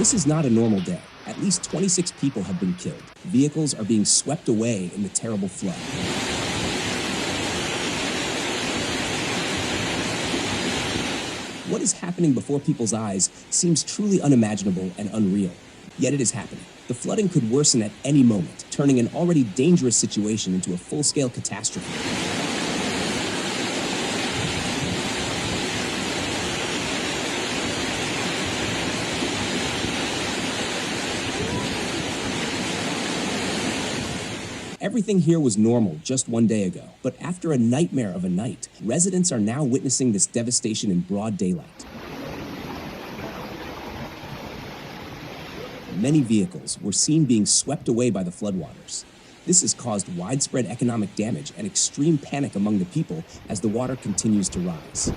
This is not a normal day. At least 26 people have been killed. Vehicles are being swept away in the terrible flood. What is happening before people's eyes seems truly unimaginable and unreal. Yet it is happening. The flooding could worsen at any moment, turning an already dangerous situation into a full-scale catastrophe. Everything here was normal just one day ago, but after a nightmare of a night, residents are now witnessing this devastation in broad daylight. Many vehicles were seen being swept away by the floodwaters. This has caused widespread economic damage and extreme panic among the people as the water continues to rise.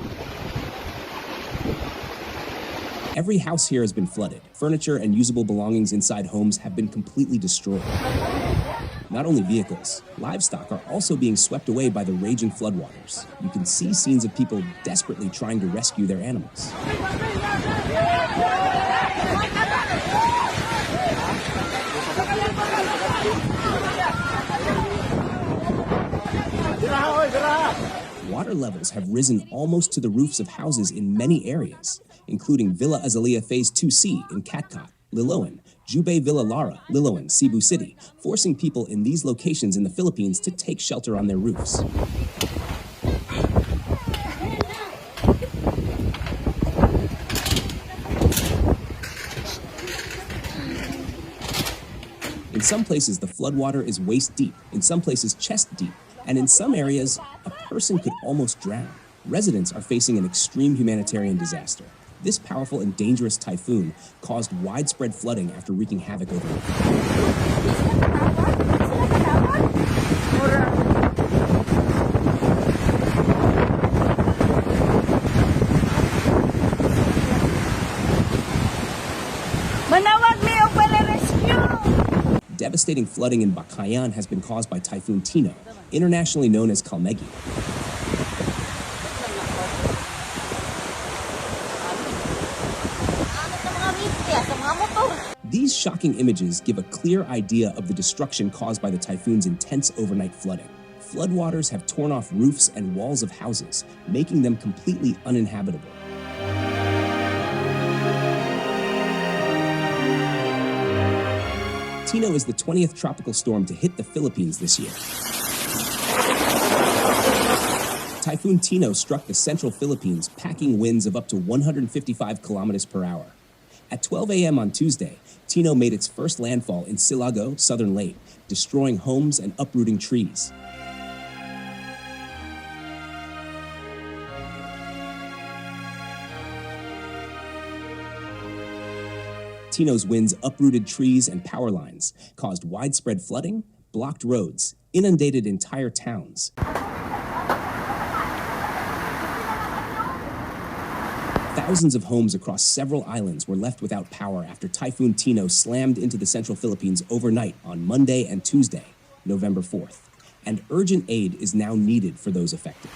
Every house here has been flooded. Furniture and usable belongings inside homes have been completely destroyed. Not only vehicles, livestock are also being swept away by the raging floodwaters. You can see scenes of people desperately trying to rescue their animals. Water levels have risen almost to the roofs of houses in many areas, including Villa Azalea Phase 2C in Cotcot, Liloan, Jubei Villa Lara, Liloan, Cebu City, forcing people in these locations in the Philippines to take shelter on their roofs. In some places, the floodwater is waist deep, in some places chest deep, and in some areas, a person could almost drown. Residents are facing an extreme humanitarian disaster. This powerful and dangerous typhoon caused widespread flooding after wreaking havoc over it. Devastating flooding in Bacayan has been caused by Typhoon Tino, internationally known as Kalmaegi. These shocking images give a clear idea of the destruction caused by the typhoon's intense overnight flooding. Floodwaters have torn off roofs and walls of houses, making them completely uninhabitable. Tino is the 20th tropical storm to hit the Philippines this year. Typhoon Tino struck the central Philippines, packing winds of up to 155 kilometers per hour. At 12 a.m. on Tuesday, Tino made its first landfall in Silago, Southern Leyte, destroying homes and uprooting trees. Tino's winds uprooted trees and power lines, caused widespread flooding, blocked roads, inundated entire towns. Thousands of homes across several islands were left without power after Typhoon Tino slammed into the central Philippines overnight on Monday and Tuesday, November 4th, and urgent aid is now needed for those affected.